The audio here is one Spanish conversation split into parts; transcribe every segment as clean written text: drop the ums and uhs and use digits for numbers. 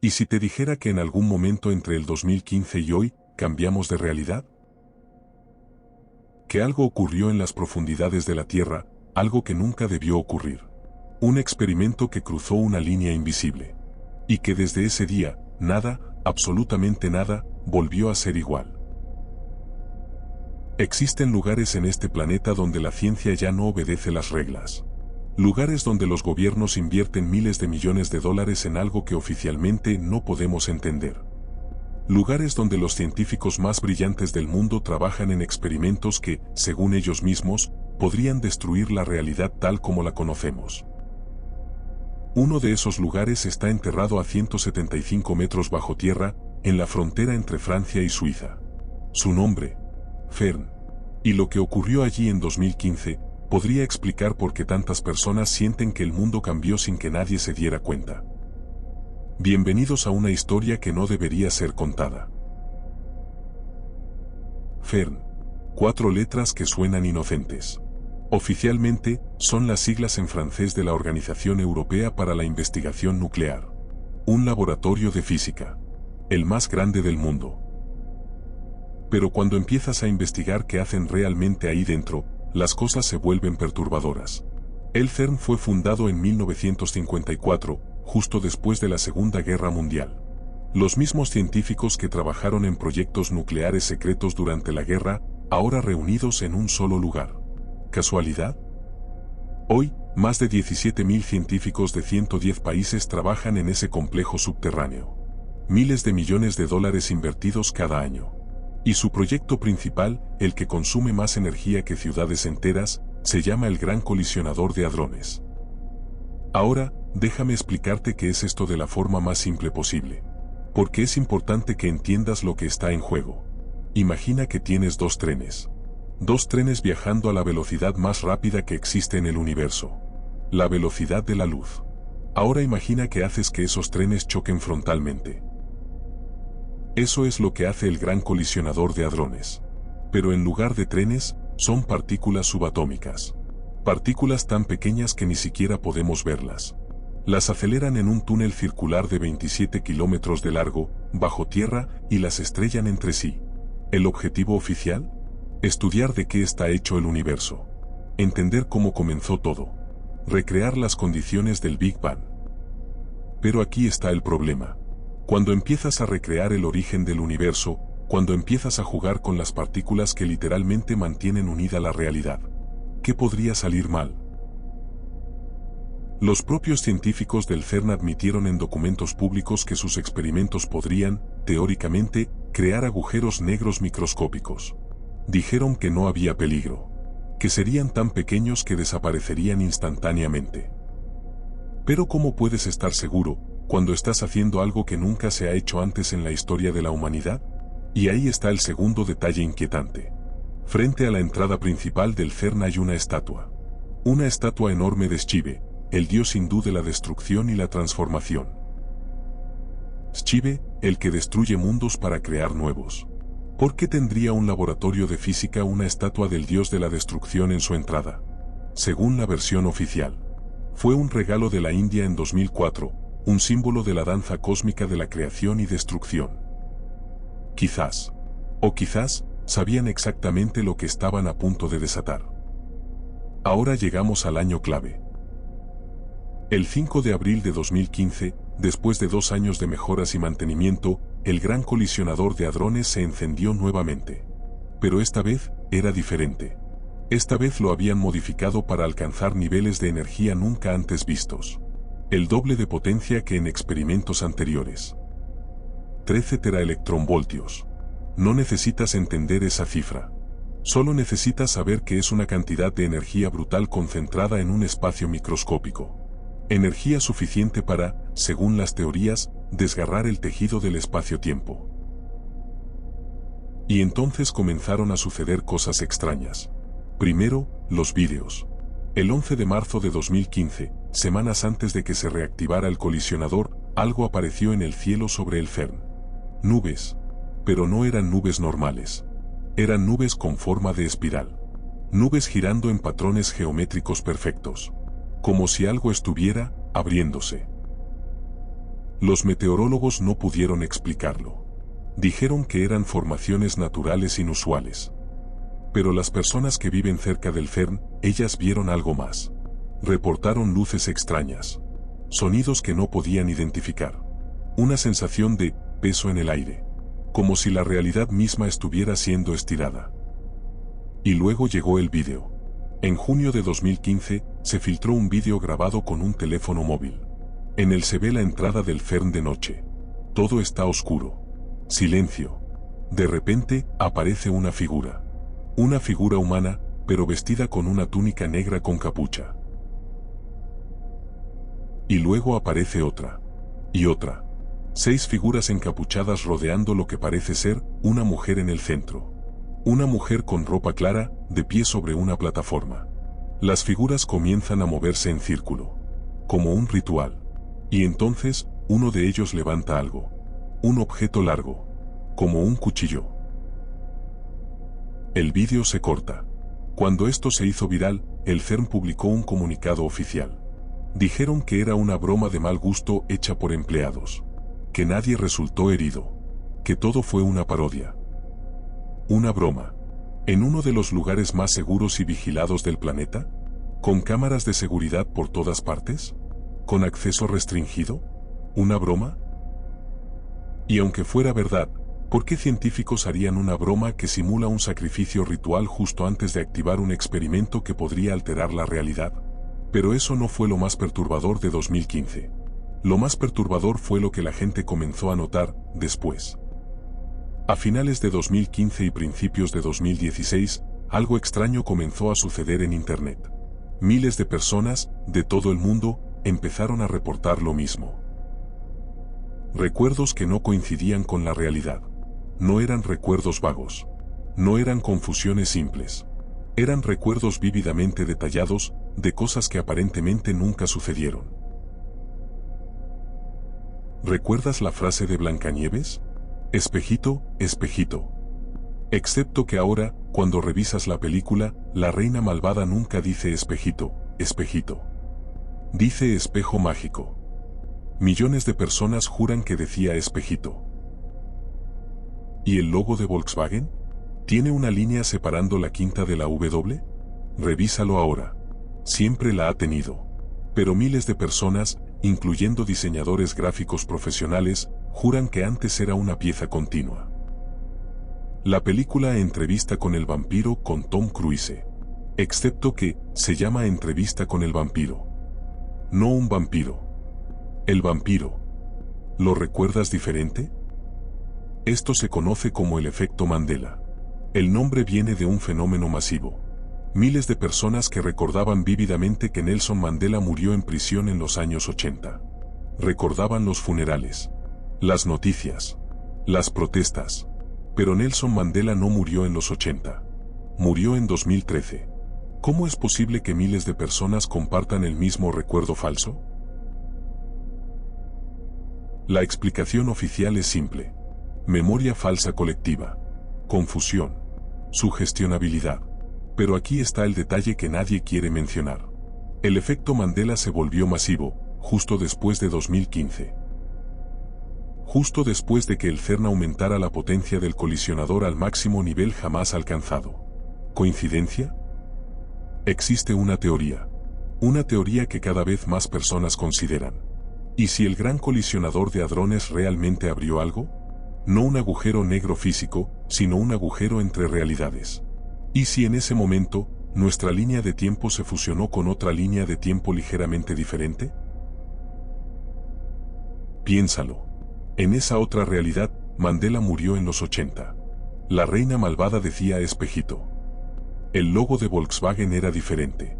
¿Y si te dijera que en algún momento entre el 2015 y hoy, cambiamos de realidad? Que algo ocurrió en las profundidades de la Tierra, algo que nunca debió ocurrir. Un experimento que cruzó una línea invisible. Y que desde ese día, nada, absolutamente nada, volvió a ser igual. Existen lugares en este planeta donde la ciencia ya no obedece las reglas. Lugares donde los gobiernos invierten miles de millones de dólares en algo que oficialmente no podemos entender. Lugares donde los científicos más brillantes del mundo trabajan en experimentos que, según ellos mismos, podrían destruir la realidad tal como la conocemos. Uno de esos lugares está enterrado a 175 metros bajo tierra, en la frontera entre Francia y Suiza. Su nombre, CERN. Y lo que ocurrió allí en 2015, podría explicar por qué tantas personas sienten que el mundo cambió sin que nadie se diera cuenta. Bienvenidos a una historia que no debería ser contada. CERN. 4 letras que suenan inocentes. Oficialmente, son las siglas en francés de la Organización Europea para la Investigación Nuclear. Un laboratorio de física. El más grande del mundo. Pero cuando empiezas a investigar qué hacen realmente ahí dentro, las cosas se vuelven perturbadoras. El CERN fue fundado en 1954, justo después de la Segunda Guerra Mundial. Los mismos científicos que trabajaron en proyectos nucleares secretos durante la guerra, ahora reunidos en un solo lugar. ¿Casualidad? Hoy, más de 17.000 científicos de 110 países trabajan en ese complejo subterráneo. Miles de millones de dólares invertidos cada año. Y su proyecto principal, el que consume más energía que ciudades enteras, se llama el Gran Colisionador de Hadrones. Ahora, déjame explicarte qué es esto de la forma más simple posible. Porque es importante que entiendas lo que está en juego. Imagina que tienes 2 trenes. 2 trenes viajando a la velocidad más rápida que existe en el universo. La velocidad de la luz. Ahora imagina que haces que esos trenes choquen frontalmente. Eso es lo que hace el Gran Colisionador de Hadrones. Pero en lugar de trenes, son partículas subatómicas. Partículas tan pequeñas que ni siquiera podemos verlas. Las aceleran en un túnel circular de 27 kilómetros de largo, bajo tierra, y las estrellan entre sí. ¿El objetivo oficial? Estudiar de qué está hecho el universo. Entender cómo comenzó todo. Recrear las condiciones del Big Bang. Pero aquí está el problema. Cuando empiezas a recrear el origen del universo, cuando empiezas a jugar con las partículas que literalmente mantienen unida la realidad, ¿qué podría salir mal? Los propios científicos del CERN admitieron en documentos públicos que sus experimentos podrían, teóricamente, crear agujeros negros microscópicos. Dijeron que no había peligro, que serían tan pequeños que desaparecerían instantáneamente. Pero ¿cómo puedes estar seguro, cuando estás haciendo algo que nunca se ha hecho antes en la historia de la humanidad? Y ahí está el segundo detalle inquietante. Frente a la entrada principal del CERN hay una estatua. Una estatua enorme de Shive, el dios hindú de la destrucción y la transformación. Shive, el que destruye mundos para crear nuevos. ¿Por qué tendría un laboratorio de física una estatua del dios de la destrucción en su entrada? Según la versión oficial, fue un regalo de la India en 2004, un símbolo de la danza cósmica de la creación y destrucción. Quizás, o quizás, sabían exactamente lo que estaban a punto de desatar. Ahora llegamos al año clave. El 5 de abril de 2015, después de 2 años de mejoras y mantenimiento, el Gran Colisionador de Hadrones se encendió nuevamente. Pero esta vez, era diferente. Esta vez lo habían modificado para alcanzar niveles de energía nunca antes vistos. El doble de potencia que en experimentos anteriores. 13 teraelectronvoltios. No necesitas entender esa cifra. Solo necesitas saber que es una cantidad de energía brutal concentrada en un espacio microscópico. Energía suficiente para, según las teorías, desgarrar el tejido del espacio-tiempo. Y entonces comenzaron a suceder cosas extrañas. Primero, los vídeos. El 11 de marzo de 2015, semanas antes de que se reactivara el colisionador, algo apareció en el cielo sobre el CERN. Nubes. Pero no eran nubes normales. Eran nubes con forma de espiral. Nubes girando en patrones geométricos perfectos. Como si algo estuviera abriéndose. Los meteorólogos no pudieron explicarlo. Dijeron que eran formaciones naturales inusuales. Pero las personas que viven cerca del CERN, ellas vieron algo más. Reportaron luces extrañas. Sonidos que no podían identificar. Una sensación de peso en el aire. Como si la realidad misma estuviera siendo estirada. Y luego llegó el vídeo. En junio de 2015, se filtró un vídeo grabado con un teléfono móvil. En él se ve la entrada del CERN de noche. Todo está oscuro. Silencio. De repente, aparece una figura. Una figura humana, pero vestida con una túnica negra con capucha. Y luego aparece otra. Y otra. 6 figuras encapuchadas rodeando lo que parece ser una mujer en el centro. Una mujer con ropa clara, de pie sobre una plataforma. Las figuras comienzan a moverse en círculo. Como un ritual. Y entonces, uno de ellos levanta algo. Un objeto largo. Como un cuchillo. El vídeo se corta. Cuando esto se hizo viral, el CERN publicó un comunicado oficial. Dijeron que era una broma de mal gusto hecha por empleados. Que nadie resultó herido. Que todo fue una parodia. Una broma. ¿En uno de los lugares más seguros y vigilados del planeta? ¿Con cámaras de seguridad por todas partes? ¿Con acceso restringido? ¿Una broma? Y aunque fuera verdad, ¿por qué científicos harían una broma que simula un sacrificio ritual justo antes de activar un experimento que podría alterar la realidad? Pero eso no fue lo más perturbador de 2015. Lo más perturbador fue lo que la gente comenzó a notar después. A finales de 2015 y principios de 2016, algo extraño comenzó a suceder en Internet. Miles de personas, de todo el mundo, empezaron a reportar lo mismo. Recuerdos que no coincidían con la realidad. No eran recuerdos vagos. No eran confusiones simples. Eran recuerdos vívidamente detallados, de cosas que aparentemente nunca sucedieron. ¿Recuerdas la frase de Blancanieves? Espejito, espejito. Excepto que ahora, cuando revisas la película, la reina malvada nunca dice espejito, espejito. Dice espejo mágico. Millones de personas juran que decía espejito. ¿Y el logo de Volkswagen? ¿Tiene una línea separando la quinta de la W? Revísalo ahora. Siempre la ha tenido. Pero miles de personas, incluyendo diseñadores gráficos profesionales, juran que antes era una pieza continua. La película Entrevista con el vampiro con Tom Cruise. Excepto que, se llama Entrevista con el vampiro. No un vampiro. El vampiro. ¿Lo recuerdas diferente? Esto se conoce como el efecto Mandela. El nombre viene de un fenómeno masivo. Miles de personas que recordaban vívidamente que Nelson Mandela murió en prisión en los años 80. Recordaban los funerales, las noticias, las protestas. Pero Nelson Mandela no murió en los 80. Murió en 2013. ¿Cómo es posible que miles de personas compartan el mismo recuerdo falso? La explicación oficial es simple. Memoria falsa colectiva. Confusión. Sugestionabilidad. Pero aquí está el detalle que nadie quiere mencionar. El efecto Mandela se volvió masivo, justo después de 2015. Justo después de que el CERN aumentara la potencia del colisionador al máximo nivel jamás alcanzado. ¿Coincidencia? Existe una teoría. Una teoría que cada vez más personas consideran. ¿Y si el gran colisionador de hadrones realmente abrió algo? No un agujero negro físico, sino un agujero entre realidades. ¿Y si en ese momento, nuestra línea de tiempo se fusionó con otra línea de tiempo ligeramente diferente? Piénsalo. En esa otra realidad, Mandela murió en los 80. La reina malvada decía espejito. El logo de Volkswagen era diferente.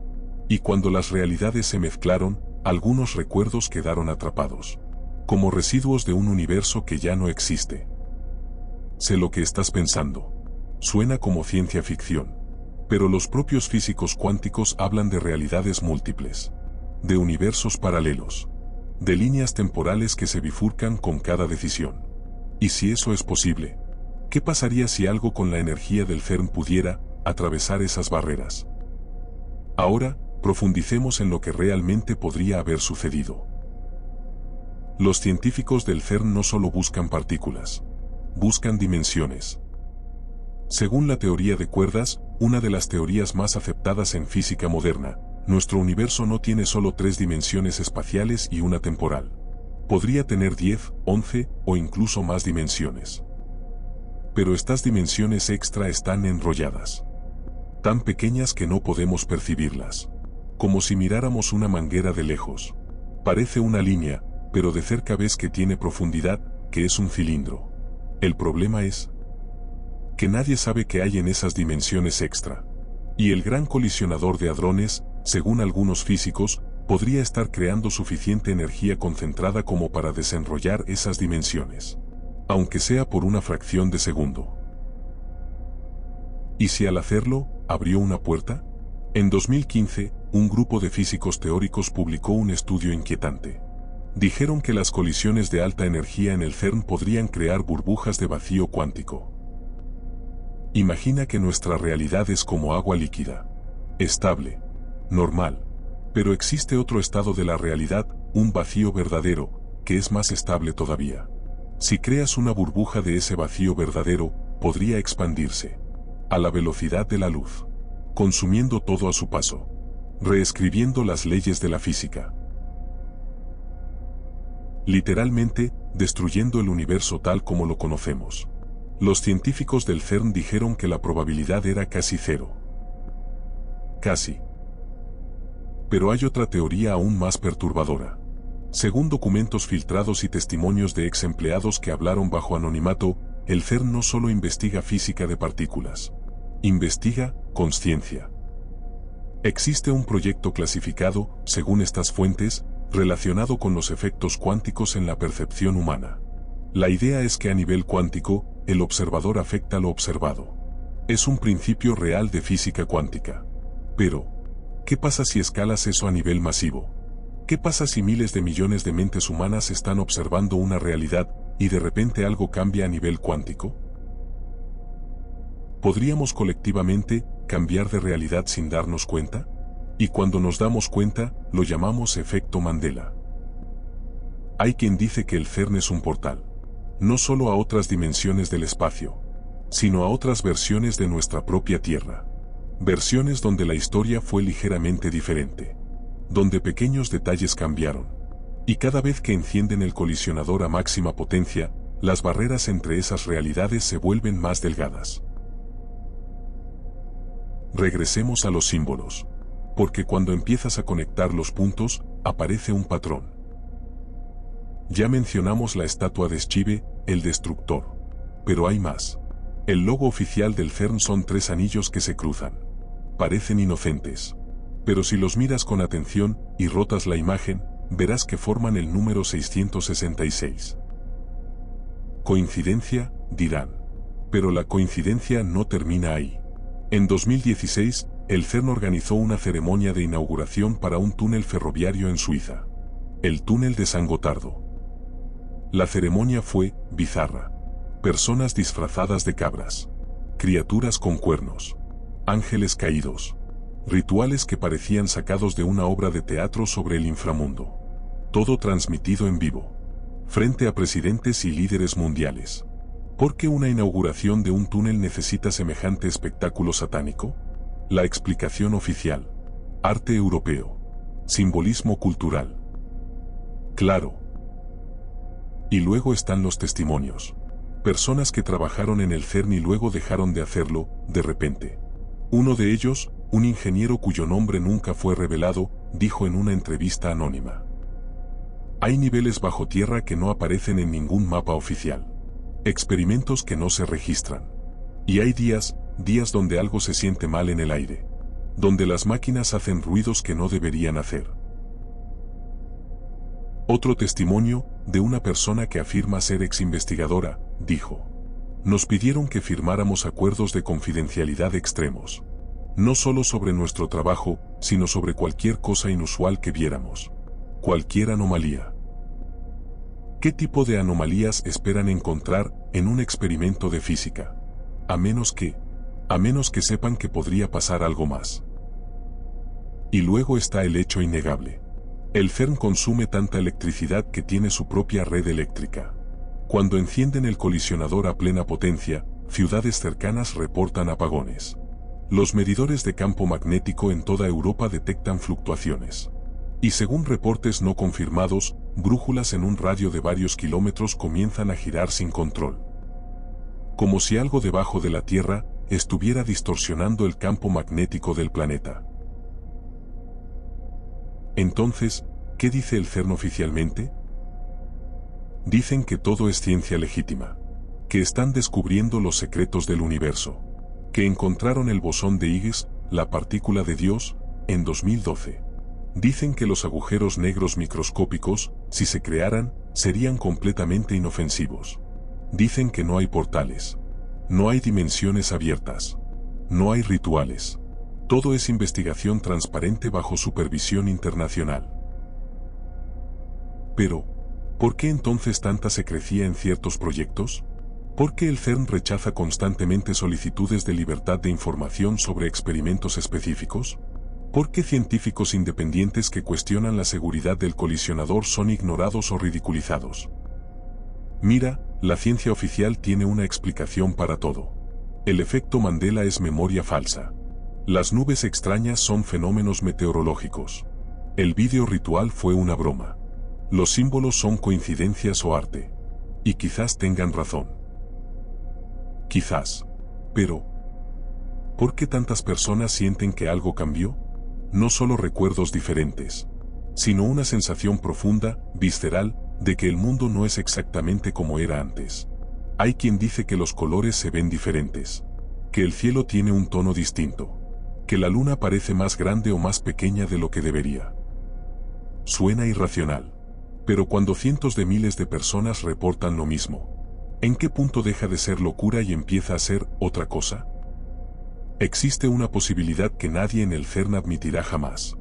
Y cuando las realidades se mezclaron, algunos recuerdos quedaron atrapados. Como residuos de un universo que ya no existe. Sé lo que estás pensando. Suena como ciencia ficción. Pero los propios físicos cuánticos hablan de realidades múltiples. De universos paralelos. De líneas temporales que se bifurcan con cada decisión. Y si eso es posible, ¿qué pasaría si algo con la energía del CERN pudiera atravesar esas barreras? Ahora, profundicemos en lo que realmente podría haber sucedido. Los científicos del CERN no solo buscan partículas, buscan dimensiones. Según la teoría de cuerdas, una de las teorías más aceptadas en física moderna, nuestro universo no tiene solo 3 dimensiones espaciales y una temporal. Podría tener 10, 11 o incluso más dimensiones. Pero estas dimensiones extra están enrolladas, tan pequeñas que no podemos percibirlas. Como si miráramos una manguera de lejos. Parece una línea, pero de cerca ves que tiene profundidad, que es un cilindro. El problema es que nadie sabe qué hay en esas dimensiones extra. Y el gran colisionador de hadrones, según algunos físicos, podría estar creando suficiente energía concentrada como para desenrollar esas dimensiones, aunque sea por una fracción de segundo. ¿Y si al hacerlo, abrió una puerta? En 2015, un grupo de físicos teóricos publicó un estudio inquietante. Dijeron que las colisiones de alta energía en el CERN podrían crear burbujas de vacío cuántico. Imagina que nuestra realidad es como agua líquida, estable, normal. Pero existe otro estado de la realidad, un vacío verdadero, que es más estable todavía. Si creas una burbuja de ese vacío verdadero, podría expandirse a la velocidad de la luz, consumiendo todo a su paso, reescribiendo las leyes de la física. Literalmente, destruyendo el universo tal como lo conocemos. Los científicos del CERN dijeron que la probabilidad era casi cero. Casi. Pero hay otra teoría aún más perturbadora. Según documentos filtrados y testimonios de ex empleados que hablaron bajo anonimato, el CERN no solo investiga física de partículas, investiga consciencia. Existe un proyecto clasificado, según estas fuentes, relacionado con los efectos cuánticos en la percepción humana. La idea es que a nivel cuántico, el observador afecta lo observado. Es un principio real de física cuántica. Pero, ¿qué pasa si escalas eso a nivel masivo? ¿Qué pasa si miles de millones de mentes humanas están observando una realidad y de repente algo cambia a nivel cuántico? ¿Podríamos colectivamente cambiar de realidad sin darnos cuenta? Y cuando nos damos cuenta, lo llamamos efecto Mandela. Hay quien dice que el CERN es un portal, no solo a otras dimensiones del espacio, sino a otras versiones de nuestra propia Tierra. Versiones donde la historia fue ligeramente diferente, donde pequeños detalles cambiaron. Y cada vez que encienden el colisionador a máxima potencia, las barreras entre esas realidades se vuelven más delgadas. Regresemos a los símbolos, porque cuando empiezas a conectar los puntos, aparece un patrón. Ya mencionamos la estatua de Schive, el destructor. Pero hay más. El logo oficial del CERN son 3 anillos que se cruzan. Parecen inocentes. Pero si los miras con atención y rotas la imagen, verás que forman el número 666. ¿Coincidencia?, dirán. Pero la coincidencia no termina ahí. En 2016, el CERN organizó una ceremonia de inauguración para un túnel ferroviario en Suiza. El túnel de San Gotardo. La ceremonia fue bizarra. Personas disfrazadas de cabras. Criaturas con cuernos. Ángeles caídos. Rituales que parecían sacados de una obra de teatro sobre el inframundo. Todo transmitido en vivo. Frente a presidentes y líderes mundiales. ¿Por qué una inauguración de un túnel necesita semejante espectáculo satánico? La explicación oficial. Arte europeo. Simbolismo cultural. Claro. Y luego están los testimonios. Personas que trabajaron en el CERN y luego dejaron de hacerlo, de repente. Uno de ellos, un ingeniero cuyo nombre nunca fue revelado, dijo en una entrevista anónima: hay niveles bajo tierra que no aparecen en ningún mapa oficial. Experimentos que no se registran. Y hay días donde algo se siente mal en el aire. Donde las máquinas hacen ruidos que no deberían hacer. Otro testimonio, de una persona que afirma ser ex-investigadora, dijo: nos pidieron que firmáramos acuerdos de confidencialidad extremos. No solo sobre nuestro trabajo, sino sobre cualquier cosa inusual que viéramos. Cualquier anomalía. ¿Qué tipo de anomalías esperan encontrar en un experimento de física? A menos que sepan que podría pasar algo más. Y luego está el hecho innegable. El CERN consume tanta electricidad que tiene su propia red eléctrica. Cuando encienden el colisionador a plena potencia, ciudades cercanas reportan apagones. Los medidores de campo magnético en toda Europa detectan fluctuaciones. Y según reportes no confirmados, brújulas en un radio de varios kilómetros comienzan a girar sin control. Como si algo debajo de la Tierra estuviera distorsionando el campo magnético del planeta. Entonces, ¿qué dice el CERN oficialmente? Dicen que todo es ciencia legítima, que están descubriendo los secretos del universo, que encontraron el bosón de Higgs, la partícula de Dios, en 2012. Dicen que los agujeros negros microscópicos, si se crearan, serían completamente inofensivos. Dicen que no hay portales, no hay dimensiones abiertas, no hay rituales. Todo es investigación transparente bajo supervisión internacional. Pero, ¿por qué entonces tanta secrecía en ciertos proyectos? ¿Por qué el CERN rechaza constantemente solicitudes de libertad de información sobre experimentos específicos? ¿Por qué científicos independientes que cuestionan la seguridad del colisionador son ignorados o ridiculizados? Mira, la ciencia oficial tiene una explicación para todo. El efecto Mandela es memoria falsa. Las nubes extrañas son fenómenos meteorológicos. El vídeo ritual fue una broma. Los símbolos son coincidencias o arte. Y quizás tengan razón. Quizás. Pero, ¿por qué tantas personas sienten que algo cambió? No solo recuerdos diferentes, sino una sensación profunda, visceral, de que el mundo no es exactamente como era antes. Hay quien dice que los colores se ven diferentes, que el cielo tiene un tono distinto, que la luna parece más grande o más pequeña de lo que debería. Suena irracional. Pero cuando cientos de miles de personas reportan lo mismo, ¿en qué punto deja de ser locura y empieza a ser otra cosa? Existe una posibilidad que nadie en el CERN admitirá jamás.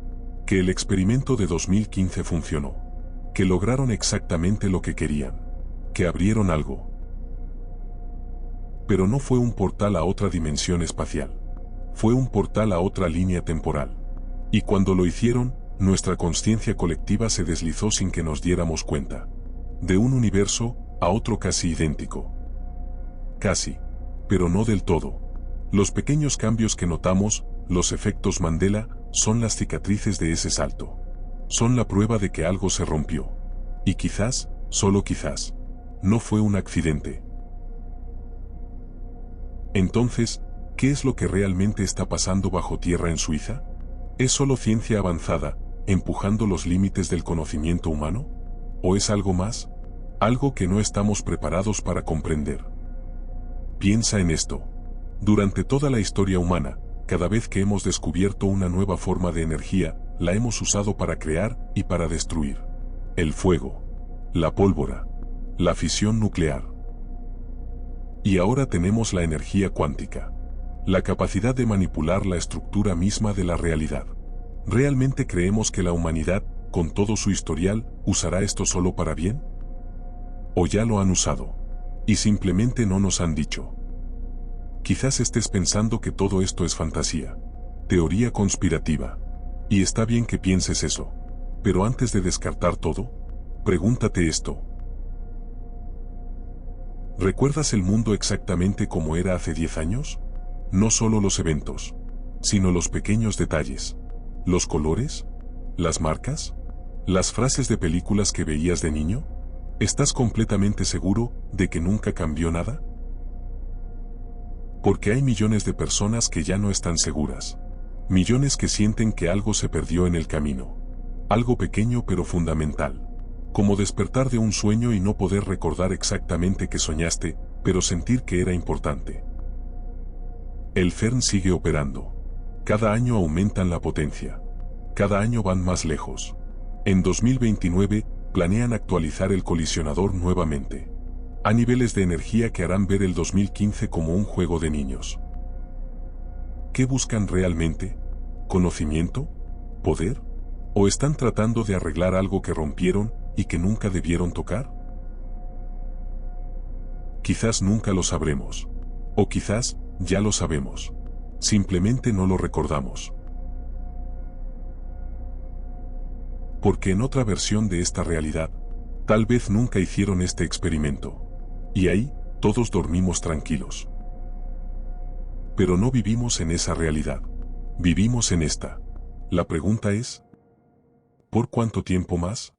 Que el experimento de 2015 funcionó. Que lograron exactamente lo que querían. Que abrieron algo. Pero no fue un portal a otra dimensión espacial. Fue un portal a otra línea temporal. Y cuando lo hicieron, nuestra conciencia colectiva se deslizó sin que nos diéramos cuenta. De un universo a otro casi idéntico. Casi. Pero no del todo. Los pequeños cambios que notamos, los efectos Mandela, son las cicatrices de ese salto. Son la prueba de que algo se rompió. Y quizás, solo quizás, no fue un accidente. Entonces, ¿qué es lo que realmente está pasando bajo tierra en Suiza? ¿Es solo ciencia avanzada, empujando los límites del conocimiento humano? ¿O es algo más? Algo que no estamos preparados para comprender. Piensa en esto. Durante toda la historia humana, cada vez que hemos descubierto una nueva forma de energía, la hemos usado para crear y para destruir. El fuego, la pólvora, la fisión nuclear. Y ahora tenemos la energía cuántica, la capacidad de manipular la estructura misma de la realidad. ¿Realmente creemos que la humanidad, con todo su historial, usará esto solo para bien? ¿O ya lo han usado? Y simplemente no nos han dicho. Quizás estés pensando que todo esto es fantasía, teoría conspirativa. Y está bien que pienses eso. Pero antes de descartar todo, pregúntate esto. ¿Recuerdas el mundo exactamente como era hace 10 años? No solo los eventos, sino los pequeños detalles. ¿Los colores? ¿Las marcas? ¿Las frases de películas que veías de niño? ¿Estás completamente seguro de que nunca cambió nada? Porque hay millones de personas que ya no están seguras. Millones que sienten que algo se perdió en el camino. Algo pequeño pero fundamental. Como despertar de un sueño y no poder recordar exactamente qué soñaste, pero sentir que era importante. El CERN sigue operando. Cada año aumentan la potencia. Cada año van más lejos. En 2029, planean actualizar el colisionador nuevamente. A niveles de energía que harán ver el 2015 como un juego de niños. ¿Qué buscan realmente? ¿Conocimiento? ¿Poder? ¿O están tratando de arreglar algo que rompieron y que nunca debieron tocar? Quizás nunca lo sabremos. O quizás ya lo sabemos. Simplemente no lo recordamos. Porque en otra versión de esta realidad, tal vez nunca hicieron este experimento. Y ahí, todos dormimos tranquilos. Pero no vivimos en esa realidad. Vivimos en esta. La pregunta es, ¿por cuánto tiempo más?